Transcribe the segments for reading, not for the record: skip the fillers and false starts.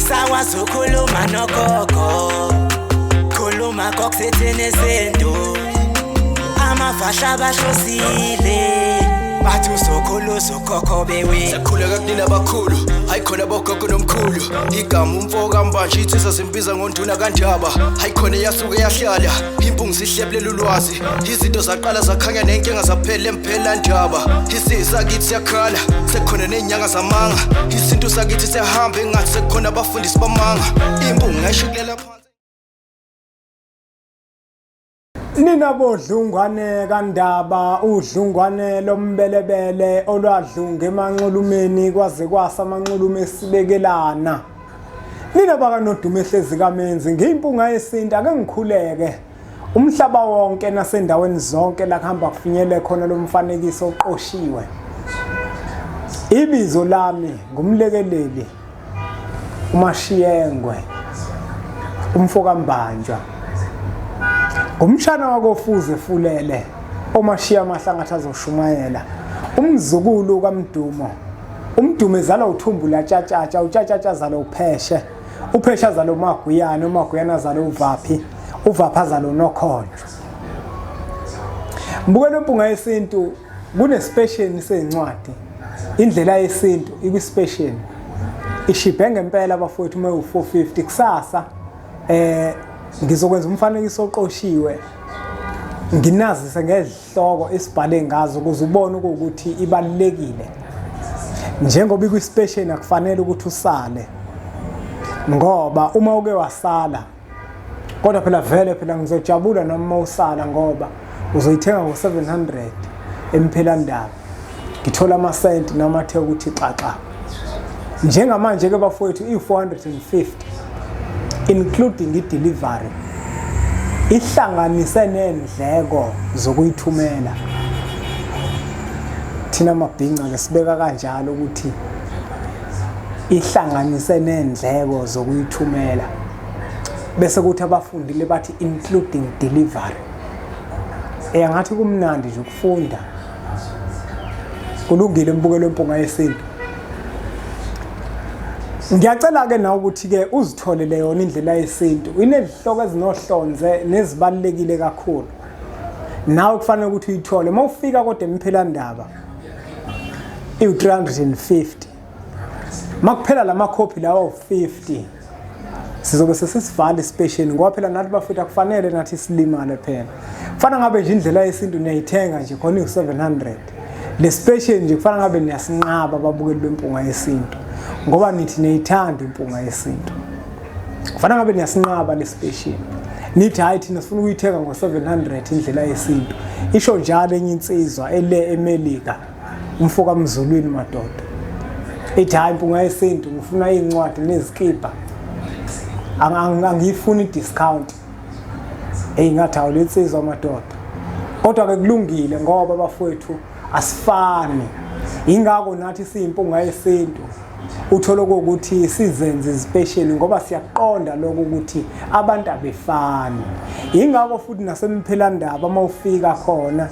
Sawazi ukhuluma nogogo, khuluma kokusethene sento, amafahla bahlosile, bathi usokhuluza ugogo bewe. Sakhuleka kunina abakhulu, hayi khona bogogo nomkhulu. Igama umfoka mbanje ithi sasimbiza ngonduna kanjaba. Hayi khona yasuke yahlala, impungu sihlebulela ulwazi. Izinto zaqala zakhanya nenkinga zaphela emphela njaba. Isizwe kithi siyakhala, sekhona nenyanga zamanga. Izinto sakithi siyahamba engathi sekhona abafundisi bamanga. Impungu ngayishukela phansi. Nina bodlungwane kaNdaba, udlungwane lombelebele olwadlunga emanxulumeni kwaze kwasa amanxulume esibekelana. Nina baka nodumo ehlezi kaMenzi, ngiyimpunga yesintu ake ngikhuleke. Umhlaba wonke nasendaweni zonke la kuhamba kufinyele khona lo mfanekiso oqoshiwe. Ibizo lami ngumlekeleli uMashiyengwe, umfoka Mbanjwa. Umshana wakofuze fulele omashiya amahlangathi azoshumayela, umzukulu kaMdumo. Umdumo ezala uthumbula tshatatsha, utshatatsha zalo upheshe, upheshe zalo Maguyane, uMaguyane zalo uVaphi, uVaphi zalo Nokhonjo. Mbukelo impunga yesintu kunespecial sencwadi, indlela yesintu ikwispecial. Ishibhe ngempela abafowethu me450 kusasa ngizokwenza umfanekiso oqoshiwe, nginazise ngezihloko esibhale ngazo ukuze ubone ukuthi ibalekile. Njengoba ikwispecial akufanele ukuthi usale, ngoba uma uke wasala kodwa phela vele phela ngizojabula noma usala, ngoba uzoyithenga ngo700 emphelandaba, ngithola amasenti noma athe ukuthi xaxa. Njengamanje ke bafowethu i450 including i-delivery, ihlanganise nendleko zokuyithumela. Thina mabhinca ke sibeka kanjalo ukuthi ihlanganise nendleko zokuyithumela, bese kuthi abafundile bathi including delivery. Ngathi kumnandi nje ukufunda, kulungile mbukelo impunga yesintu. Ngiyacela ke nawe ukuthi ke uzitholele yona indlela yesintu, inezihloko ezinohlonze nezibalekile kakhulu. Nawe kufanele ukuthi uyithole mawufika kodwa emphelandaba i350. Makuphela lama copy lawo 50 sizobe sesivale special, ngoba phela nathi bafethu kufanele nathi silimale phela. Kufanele ngabe nje indlela yesintu niyayithenga nje khona u700. Le special nje kufanele ngabe niyasinqaba ababukeli bempunga yesintu, ngoba nithi niyithanda impunga yesintu. Kufanele ngabe niyasinqaba le special. Nithi hayi thina sifuna ukuyithenga ngo700 indlela yesintu. Isho njalo enye insizwa ele eMelika, umfoka Mzulwini madoda. Ethi hayi impunga yesintu ngifuna incwadi nezikipa, angifuni discount. Ngathi awuletsizwa madoda. Kodwa ke kulungile ngoba bafowethu asifani. Ingakho nathi siyimpunga yesintu uthola ukuthi sizenze special, ngoba siyaqonda lokho ukuthi abantu abefani. Ingakho futhi nasemphelandaba mawufika khona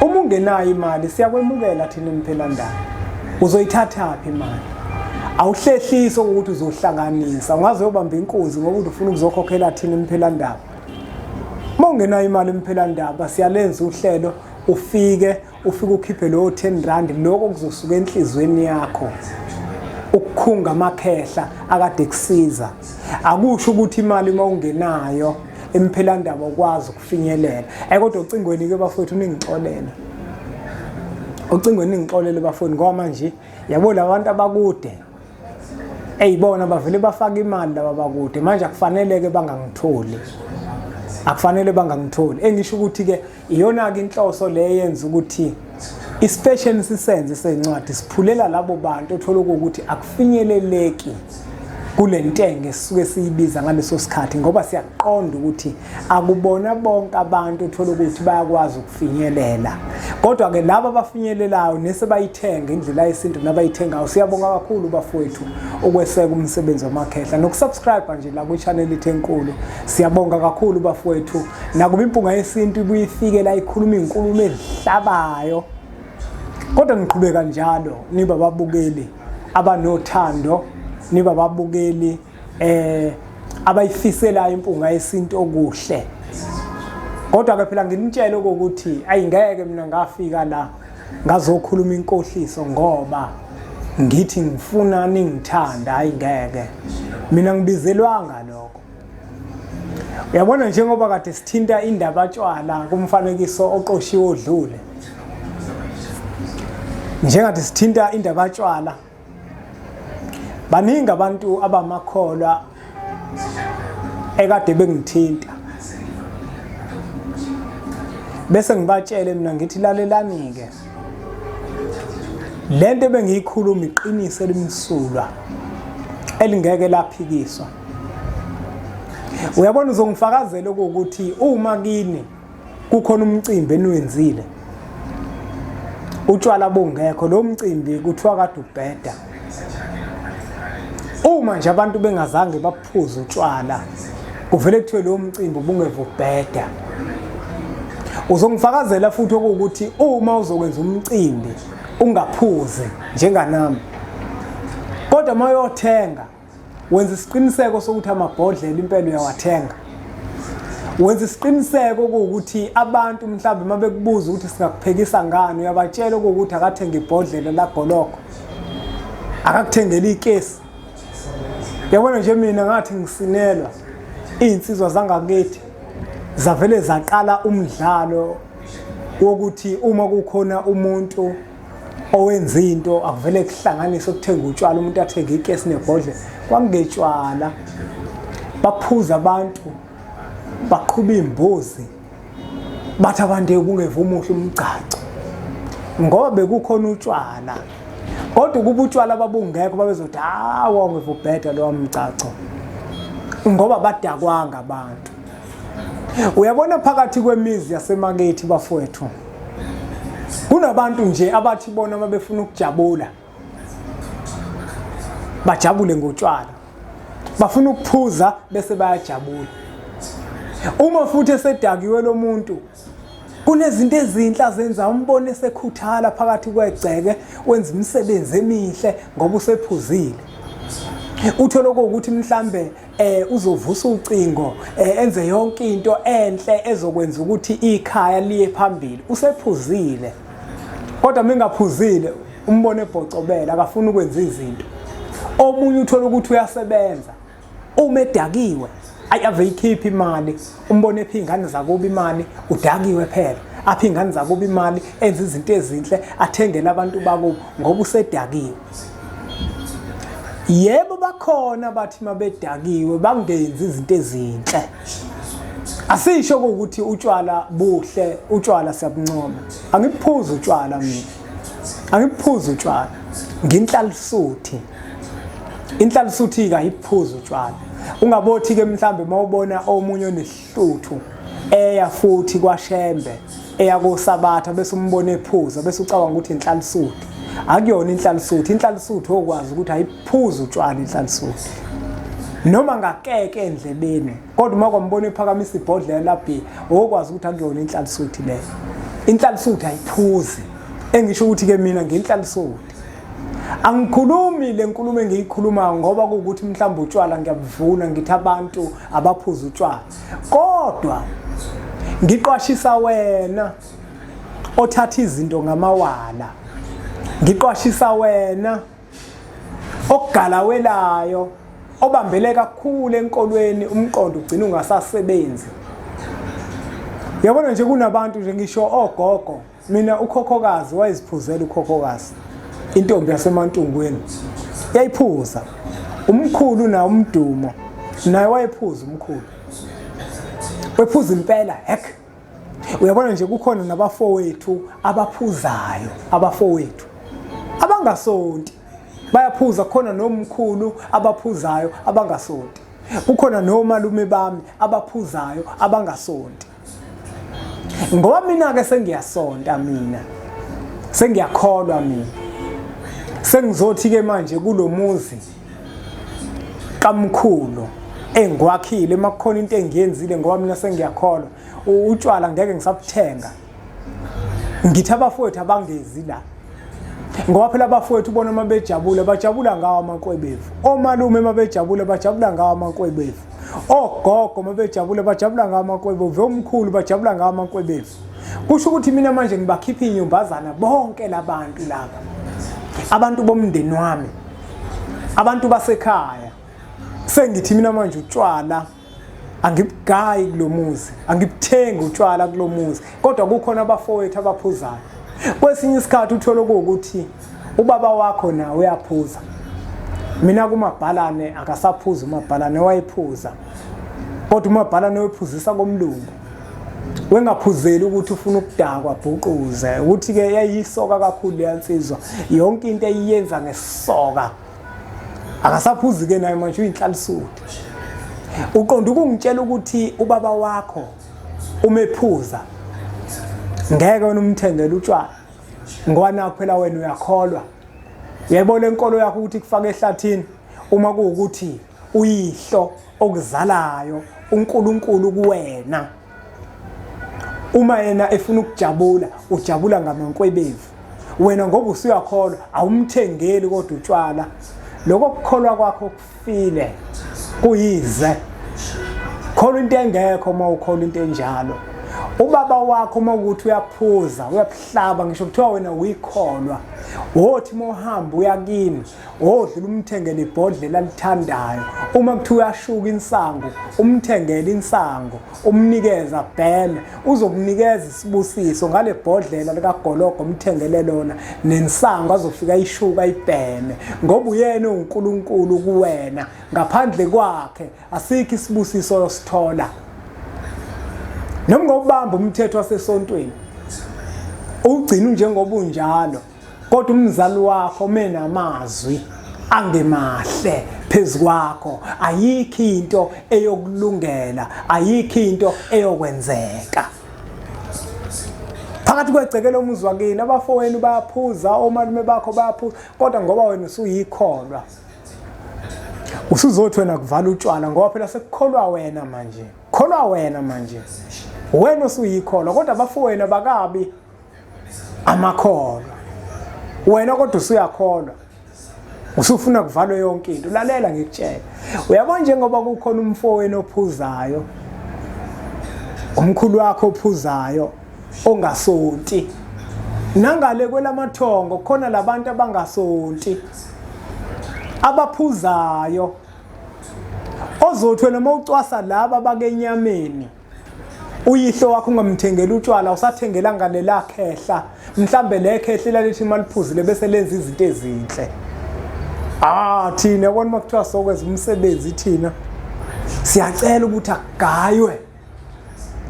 uma ungenayo imali siyakwemukela thina emphelandaba. Uzoyithathaphi imali? Awuhlehliso ukuthi uzohlanganisa, ungaze uyobamba inkunzi ngoba ufuna ukuzokhokhela thina emphelandaba. Mawungenayo imali emphelandaba siyalenza uhlelo, ufike ukhiphe lo 10 rand lokho kuzosuka enhlizweni yakho, ukukhunga amakhehla akade kusiza. Akusho ukuthi imali mawungenayo emphelandaba ukwazi ukufinyelela. Kodwa ucingweni ke bafowethu ningixolela, ucingweni ningixolele bafowethu, ngoba manje yabo labantu abakude bona bavele bafaka imali laba bakude, manje akufanele ke bangangitholi. Akufanele bangangitholi. Engisho ukuthi ke iyona ke inhloso le yenza ukuthi ispecial sisenze sencwadi siphulela labo bantu othola ukuthi akufinyeleleki kule ntenge sisuke siyibiza ngaleso sikhathi, ngoba siyaqonda ukuthi akubona bonke abantu othola ukuthi bayakwazi ukufinyelela. Kodwa ke laba abafinyelelayo nese bayithenga indlela yesintu nabayithengayo, siyabonga kakhulu bafowethu ukweseka umsebenzi waMakhehla nokusubscribe nje la ku channel ithi enkulu. Siyabonga kakhulu bafowethu, nakuba impunga yesintu ibuyifike la ikhuluma inkulumo ezihlabayo. Kodwa ngiqhubeka njalo niba babukeli abanothando niba babukeli abayifiselayo impunga yesintu okuhle. Kodwa ke phela nginitshela ukuthi ayingeke mina ngafika la ngazokhuluma inkohliso ngoba ngithi ngifuna ningithanda, ayingeke. Mina ngibizelwanga lokho. Uyabona njengoba kade sithinta indaba atshwala kumfanekiso oqoshiwe odlule. Njengade sithinta indaba atshwala. Baningi abantu abamakholwa ekade bengithinta. Bese ngibatshele mina ngithi lalelani ke. Lento bengiyikhuluma iqiniso elimsulwa elingeke laphikiswa. Uyabona uzongifakazela ukuthi uma kini kukhona umcimbi eniwenzile utshwala bongekho, lo mcimbi kuthiwa kade ubheda. Uma nje abantu bengazange baphuza utshwala kuvele kuthiwe lo mcimbi ubungeve ubheda. Uzongifakazela futhi ukuthi uma uzokwenza umcimbi ungaphuzi njenganami, kodwa mayothenga wenza isiqiniseko sokuthi amabhodlela impela uyawathenga. Wenza isiqiniseko ukuthi abantu mhlawumbe mabekubuza ukuthi singakuphekisa ngani uyabatshela ukuthi akathenga ibhodlela lagoloko, akakuthengela ikesi. Yabona nje mina ngathi ngisinelwa insizwa zangakithi zavele zaqala umdlalo wokuthi uma kukhona umuntu owenza into akuvele kuhlanganise ukuthenga utshwala, umuntu athenga ikesi nebhodlela. Kwangetshwala baphuza abantu, baqhuba imbuzi, bathi abantu ubungeve umuhle umgcaco ngoba bekukhona utshwala. Kodwa kuba utshwala babungekho babezothi hawa ungeve ubheda lo mgcaco ngoba badakwanga abantu. Uyabona phakathi kwemizi yasemakithi bafowethu kunabantu nje abathi bona mabefuna ukujabula bajabule ngotshwala, bafuna ukuphuza bese bayajabula. Uma futhi esedakiwe lo muntu kunezinto ezinhle azenza, umbone esekhuthala phakathi kwegceke, wenza imisebenzi emihle ngoba usephuzile. Uthola ukuthi mhlambe uzovusa ucingo, enze yonke into enhle ezokwenza ukuthi ikhaya liye phambili, usephuzile. Kodwa mengaphuzile umbone ebhocobela akafuna ukwenza izinto. Omunye uthola ukuthi uyasebenza, uma edakiwe ayave ikhipha imali, umbone epha ingane zakuba imali, udakiwe phela. Apha ingane zakuba imali, enza izinto ezinhle, athengele abantu bakubo ngoba usedakiwe. Yebo bakhona bathi mabedakiwe bangenzi izinto ezinhle. Asisho ukuthi utshwala buhle, utshwala siyabuncoma. Angiphuza utshwala mina. Angiphuza utshwala. Nginhlalisuthi. Inhlalisuthi ayiphuza utshwala. Ungabothi ke mhlambe mawubona omunye onehluthu eya futhi kwaShembe, eya koSabatha bese umbone ephuza bese ucabanga ukuthi inhlalisuthi. Akuyona inhlalisuthi. Inhlalisuthi okwazi ukuthi ayiphuza utshwala inhlalisuthi. Noma ngakeke endlebeni kodwa uma kwambona ephakamisa ibhodlela laphi okwazi ukuthi akuyona inhlalisuthi le. Inhlalisuthi ayiphuzi. Engisho ukuthi ke mina nginhlalisuthi. Angikhulumi le nkulumo engiyikhuluma ngoba ukuthi mhlawumbe utshwala ngiyabuvuna ngithi abantu abaphuza utshwala. Kodwa ngiqwashisa wena othatha izinto ngamawala. Ngiqwashisa wena okugalawelayo, obambele kakhulu enkolweni umqondo ugcina ungasasebenzi. Yabona nje kunabantu nje ngisho ogogo, mina ukhokhokazi wayeziphuzela ukhokhokazi. Intombi yasemantungweni yayiphuza. Umkhulu na umdumo naye wayephuza umkhulu. Wephuza impela hek. Uyabona nje kukhona nabafowethu abaphuzayo, abafowethu abangasonti bayaphuza. Khona nomkhulu abaphuzayo abangasonti. Kukhona nomalume bami abaphuzayo abangasonti. Ngoba mina ke sengiyasonta mina. Sengiyakholwa mina. Sengizothi ke manje kulomuzi kamkhulu engwakhile makukhona into engiyenzile ngoba mina sengiyakholwa utshwala ngeke ngisabuthenga. Ngithi abafowethu abangezi la. ngoba phela abafowethu bona mabejabule bajabula ngawo amankwebevu, omalume mabejabule bajabula ngawo amankwebevu, ogogo mabejabule bajabula ngawo amankwebevu, omkhulu bajabula ngawo amankwebevu. Kusho ukuthi mina manje ngibakhipha inyumbazana bonke labantu laba, abantu bomndeni wami, abantu basekhaya. Sengithi mina manje utshwala angibugayi kulomuzi, angibuthengi utshwala kulomuzi, kodwa kukhona abafowethu abaphuzayo. Kwesinye isikhathi uthola ukuthi ubaba wakho nawe uyaphuza. Mina kuMabhalane akasaphuza, uMabhalane wayephuza, kodwa uMabhalane wephuzisa komlungu. Wengaphuzeli ukuthi ufuna ukudakwa bhuquze, ukuthi ke yayisoka kakhulu leyansizwa, yonke into eyiyenza ngesoka. Akasaphuzi ke naye manje uyinhlalisuthu. Uqonda ukungitshela ukuthi ubaba wakho umephuza ngeke wena umthengele utshwala, ngoba nakho phela wena uyakholwa. Uyayibona inkolo yakho ukuthi kufaka ehlathini uma kuwukuthi uyihlo okuzalayo uNkulunkulu kuwena. Uma yena efuna ukujabula, ujabula ngamankwebevu. Wena ngoba usuyakholwa awumthengeli kodwa utshwala. Lokho kukholwa kwakho kufile kuyize. Kholwa into engekho uma ukholwa into enjalo. Ubaba wakho uma ukuthi uyaphuza, uyabuhlaba, ngisho kuthiwa wena uyikholwa, wothi mohamba uya kini, wodlula umthengele ibhodlela lithandayo. Uma kuthiwa uyashuka insango, umthengele insango, umnikeza bheme, uzokunikeza isibusiso ngale bhodlela likagologo, umthengele lona nensango azofika ishuka ibheme, ngoba uyena uNkulunkulu kuwena. Ngaphandle kwakhe asikho isibusiso yosithola. Noma ngobamba umthetho wasesontweni ugcina njengoba unjalo, kodwa umzali wakho menamazwi angemahle phezukwakho, ayikho into eyokulungela, ayikho into eyokwenzeka. Phakathi kwegcekelo umuzwa kini, abafowenu bayaphuza, omalume bakho bayaphuza, kodwa ngoba wena usuyikholwa, usuzothi wena kuvala utshwala, ngoba phela sekukholwa wena manje. Kholwa wena manje, wena usuyikholwa, kodwa abafowenu abakabi amakholwa. Wena kodwa usuyakholwa, usufuna kuvalwe yonke into. Lalela ngikutshela, uyabona njengoba kukhona umfowenu ophuzayo, umkhulu wakho ophuzayo ongasonti, nangale kwelamathongo khona labantu abangasonti abaphuzayo, ozothi wena mawucwasa laba bakenyameni, uyihlo wakho ungamthengela utshwala, usathengela ngale lakhehla, mhlambe lekhehla lalithi maliphuzile bese lenza izinto ezinhle. Thina yabona makuthiwa sokwenza umsebenzi, thina siyacela ukuthi akugaywe,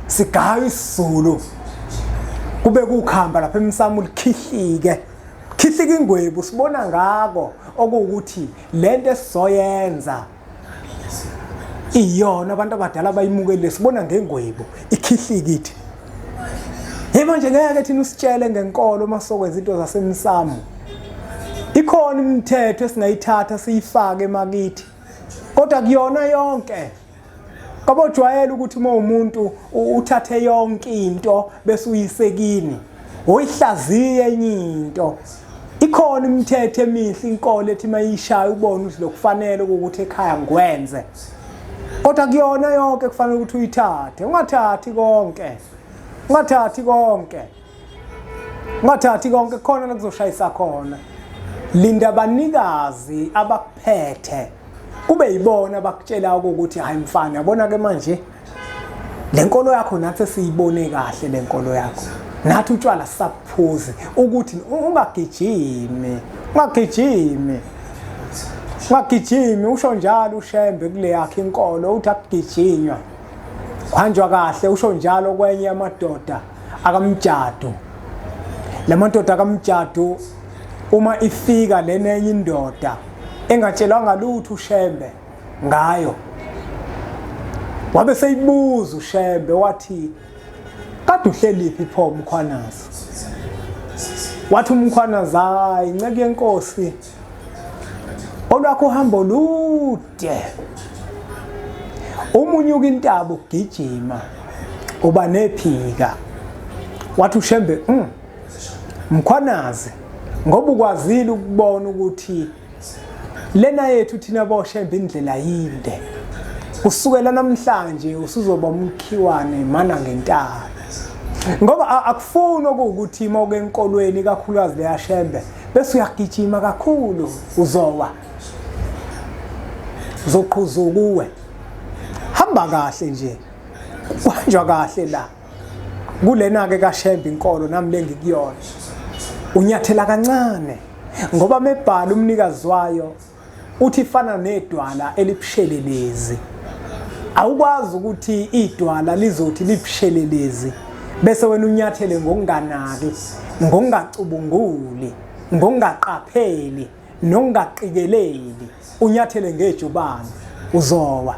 sigaywe isiZulu, kube kukhamba lapha emsamo likhihlike, khihlike ingwebu, sibona ngako okuwukuthi lento esizoyenza iyona abantu abadala bayimukele, sibona ngengwebu ikhihlikithi. Manje ngeke thina usitshele ngenkolo masokwenza into zasemsamo. Ikhona imithetho esingayithatha siyifake emakithi, kodwa kuyona yonke. Kabojwayela ukuthi uma umuntu uthathe yonke into bese uyisekini, oyihlaziye enye into. Ikhona imithetho emihle inkolo ethi mayishaya ubone ukuthi lokufanele ukuthi ekhaya ngikwenze, kodwa kuyona yonke kufanele ukuthi uyithathe. Ungathathi konke, ungathathi konke, ungathathi konke, khona kuzoshayisa khona. Linda abanikazi abakuphethe, kube yibona abakutshela ukuthi hayi mfana, yabona ke manje lenkolo yakho nathi siyibone kahle, lenkolo yakho nathi utshwala sisaphuze, ukuthi ungagijimi, ungagijimi, ungagijimi. Usho njalo ushembe kule yakhe inkolo uthi akugijinywa, kuhanjwa kahle. Usho njalo kwenye amadoda akamjadu, lamadoda akamjadu uma ifika lenenye indoda engatshelwanga lutho ushembe ngayo, wabe seyibuza ushembe wathi, kade uhleliphi pho umkhwanazi? Wathi umkhwanazi, hayi inceke yenkosi, olwakho uhambo lude, umunyuka intaba ukugijima uba nephika. Wathi ushembe, mkhwanazi ngoba ukwazile ukubona ukuthi lena yethu thina boshembe indlela yinde. Kusukela namhlanje usuzoba umkhiwane mana ngentaba. Ngoba akufuni ukuthi mawuke enkolweni kakhulukazi leyashembe bese uyagijima kakhulu uzowa. Uzoqhuza kuwe. Hamba kahle nje. Kwanjwa kahle la. Kulena ke kashembe inkolo nami lengikuyona. Unyathela kancane ngoba mebhala umnikazi wayo uthi fana nedwala elibushelelezi. Awukwazi ukuthi idwala lizothi libushelelezi bese wena unyathele ngokunganaki, ngokungacubunguli, ngokungaqapheli, nokungaqikeleli, unyathele ngejubane uzowa.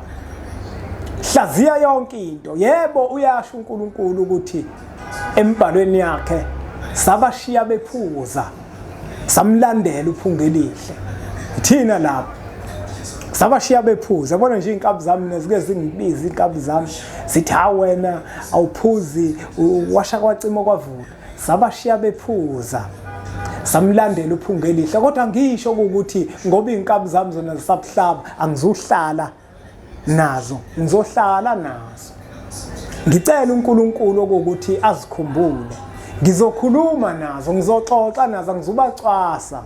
Hlaziya yonke into. Yebo uyasho uNkulunkulu ukuthi embhalweni yakhe sabashiya bephuza samlandela uphungelihle. Thina lapha sabashiya bephuza. Yabona nje inkabi zami nezike zingibiza inkabi zami zithi wena awuphuzi washa kwacima kwavula. Sabashiya bephuza samlandela uphungelihle. Kodwa ngisho ukuthi ngoba inkabi zami zona zisabuhlaba angizuhlala nazo, ngizohlala nazo. Ngicela uNkulunkulu ukuthi azikhumbule. Ngizokhuluma nazo, ngizoxoxa nazo, ngizobacwasa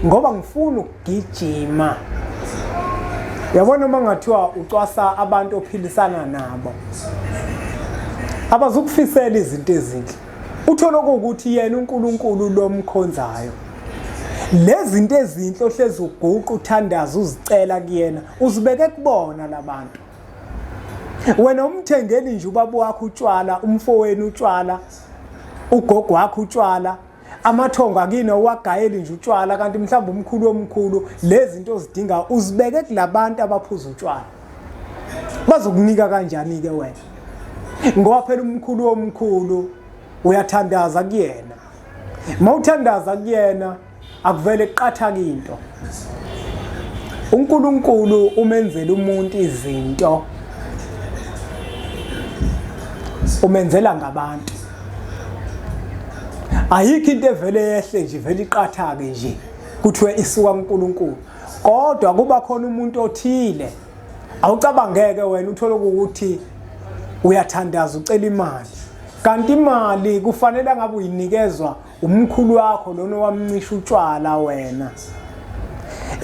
ngoba ngifuna ukugijima. Yabona mangathiwa ucwasa abantu ophilisana nabo abazukufisela izinto ezinhle. Uthola ukuthi yena uNkulunkulu lomkhonzayo lezi zinto ezinhle ohlezi uguqa uthandaza uzicela kuyena uzibeke kubona labantu. Wena umthengeli nje ubaba wakho utshwala, umfowenu utshwala, ugogo wakho utshwala, amathongo akini owagayeli nje utshwala kanti mhlawumbe umkhulu omkhulu lezi zinto ozidinga uzibeke kulabantu abaphuza utshwala. Bazokunika kanjani ke wena? Ngoba phela umkhulu omkhulu uyathandaza kuyena. Mawuthandaza kuyena akuvele kuqatha into. uNkulunkulu umenzela umuntu izinto umenzela ngabantu. Ayikho into evele yehle nje vele iqatha ke nje kuthiwe isuka kuNkulunkulu. Kodwa kuba khona umuntu othile awucabangeke wena uthola ukuthi uyathandaza ucela imali. Kanti imali kufanele ngabe uyinikezwa umkhulu wakho lona wamncisha utshwala wena.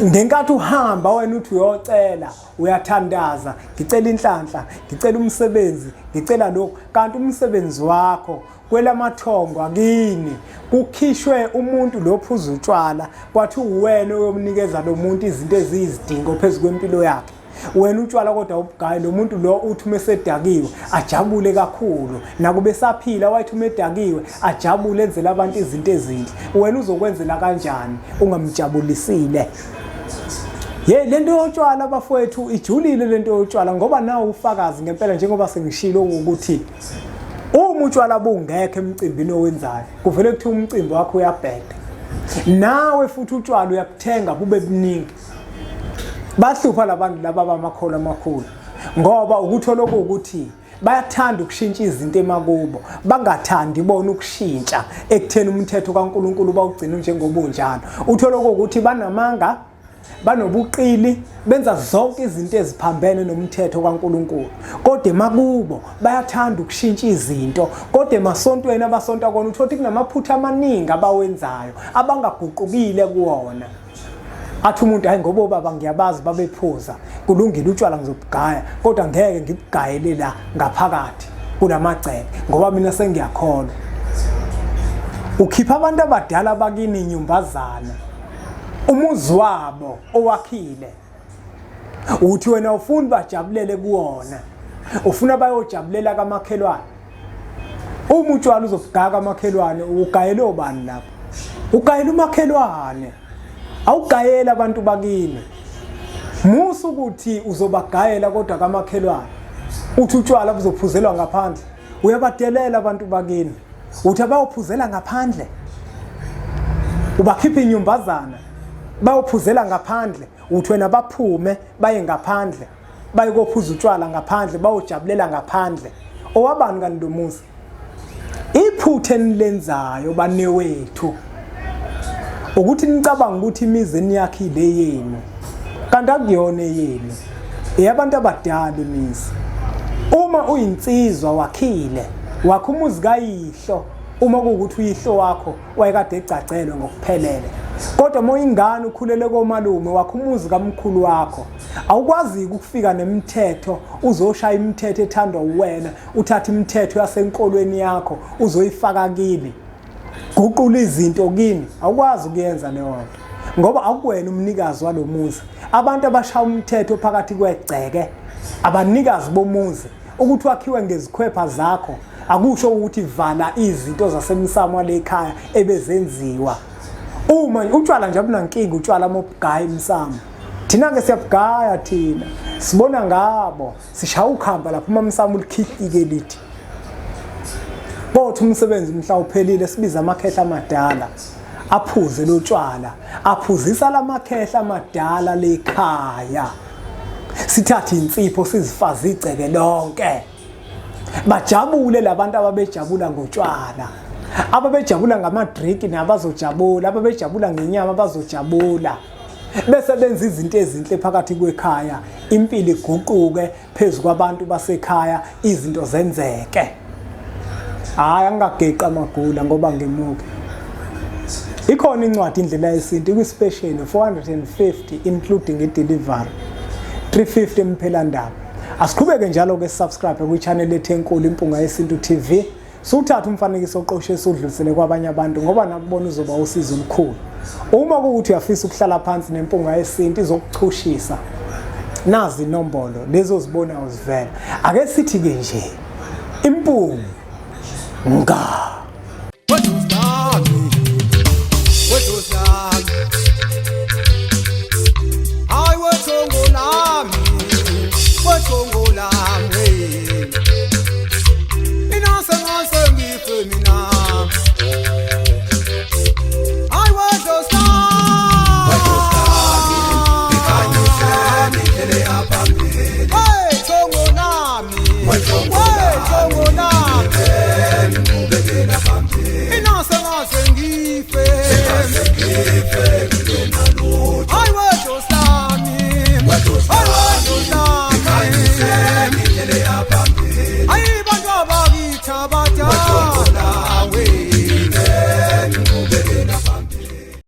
Ngenkathi uhamba wena uthi uyocela uyathandaza ngicela inhlanhla, ngicela umsebenzi, ngicela lokho. Kanti umsebenzi wakho kwelamathongo akini kukhishwe umuntu lophuza utshwala kwathi uwena oyomnikeza lo muntu izinto eziyizidingo phezulu kwempilo yakhe. Wena utshwala kodwa ubugaya lo muntu lo uthi mesedakiwe ajabule kakhulu nakube saphila wathi umedakiwe ajabule enzela abantu izinto ezinhle. Wena uzokwenzela kanjani ungamjabulisile? Lento yotshwala bafowethu ijulile lento yotshwala ngoba nawo ufakazi ngempela njengoba sengishilo ukuthi uma utshwala bungekho emcimbini owenzayo kuvele kuthi umcimbi wakho uyabheda. Nawe futhi utshwala uyakuthenga bube buningi. Bahlupha labantu laba bamakholwa amakhulu ngoba ukuthola ukuthi bayathanda ukushintsha izinto emakubo, bangathandi bona ukushintsha ekutheni umthetho kaNkulunkulu bawugcina njengobunjalo. Uthola ukuthi banamanga, banobuqili, benza zonke izinto eziphambene nomthetho kaNkulunkulu. Kodwa emakubo bayathanda ukushintsha izinto. Kodwa emasontweni abasonta kona uthola ukuthi kunamaphutha amaningi abawenzayo abangaguqukile kuwona. Athi umuntu hayi ngoba baba ngiyabazi babephuza kulungile utshwala ngizobugaya kodwa ngeke ngibugayele la ngaphakathi kunamagceke ngoba mina sengiyakholwa. Ukhipha abantu abadala bakini inyumbazana umuzi wabo owakhile uthi wena ufuna bajabulele kuwona, ufuna bayojabulela kwaMakhelwane. Uma utshwala uzobugaya kwaMakhelwane ugayele obani lapho? Ugayele uMakhelwane, awugayela abantu bakini. Musu ukuthi uzobagayela kodwa kwaMakhelwane uthi utshwala buzophuzelwa ngaphandle, uyabadelela abantu bakini. Uthi abayophuzela ngaphandle, ubakhipha inyumbazana bayophuzela ngaphandle. Uthi wena baphume baye ngaphandle bayokuphuza utshwala ngaphandle bayojabulela ngaphandle. Owabani kanti lo muzi? Iphutha enilenzayo banewethu ukuthi nicabanga ukuthi imizi eniyakhile yenu kanti akuyona yenu eyabantu abadala imizi. Uma uyinsizwa wakhile wakho umuzi kayihlo, uma kuwukuthi uyihlo wakho wayekade ecacelwe ngokuphelele, kodwa uma uyingane ukhulele komalume wakho umuzi kamkhulu wakho, awukwazi ukufika nemithetho uzoshaya imithetho ethandwa uwena, uthatha imithetho yasenkolweni yakho uzoyifaka kini, guqula izinto kini. Awukwazi ukuyenza leyo nto ngoba akuwena umnikazi walomuzi. Abantu abashaya umthetho phakathi kwegceke abanikazi bomuzi. Ukuthi wakhiwe ngezikhwepha zakho akusho ukuthi vala izinto zasemsamo wale ekhaya ebezenziwa. Uma utshwala nje abunankinga, utshwala mobugaya emsamo, thina ke siyabugaya, thina sibona ngabo, sishaya ukhamba lapha umamsamo ulikhihike lithi bothi umsebenzi mhla uphelile sibiza amakhehla amadala aphuze lo tshwala, aphuzisa lamakhehla amadala lekhaya. Sithatha insipho sizifaza igceke lonke. Bajabule labantu ababejabula ngotshwala, ababejabula ngamadrink nabazojabula, ababejabula ngenyama bazojabula, bese benza izinto ezinhle phakathi kwekhaya, impilo iguquke phezulu kwabantu basekhaya, izinto zenzeke. Hayi angageqa amagula ngoba ngemuke. Ikhona incwadi indlela yesintu kwispecial 450 including i-delivery 350 emphelandaba. Asiqhubeke njalo ke subscribe kwi-channel ethu enkulu Impunga Yesintu TV. Suthatha umfanekiso oqoshe sudlulisele kwabanye abantu ngoba nakubona uzoba usizo olukhulu. Uma kuuthi uyafisa ukuhlala phansi nempunga yesintu izokuchushisa, nazi inombolo lezo zibona uzivela. Ake sithi ke nje impunga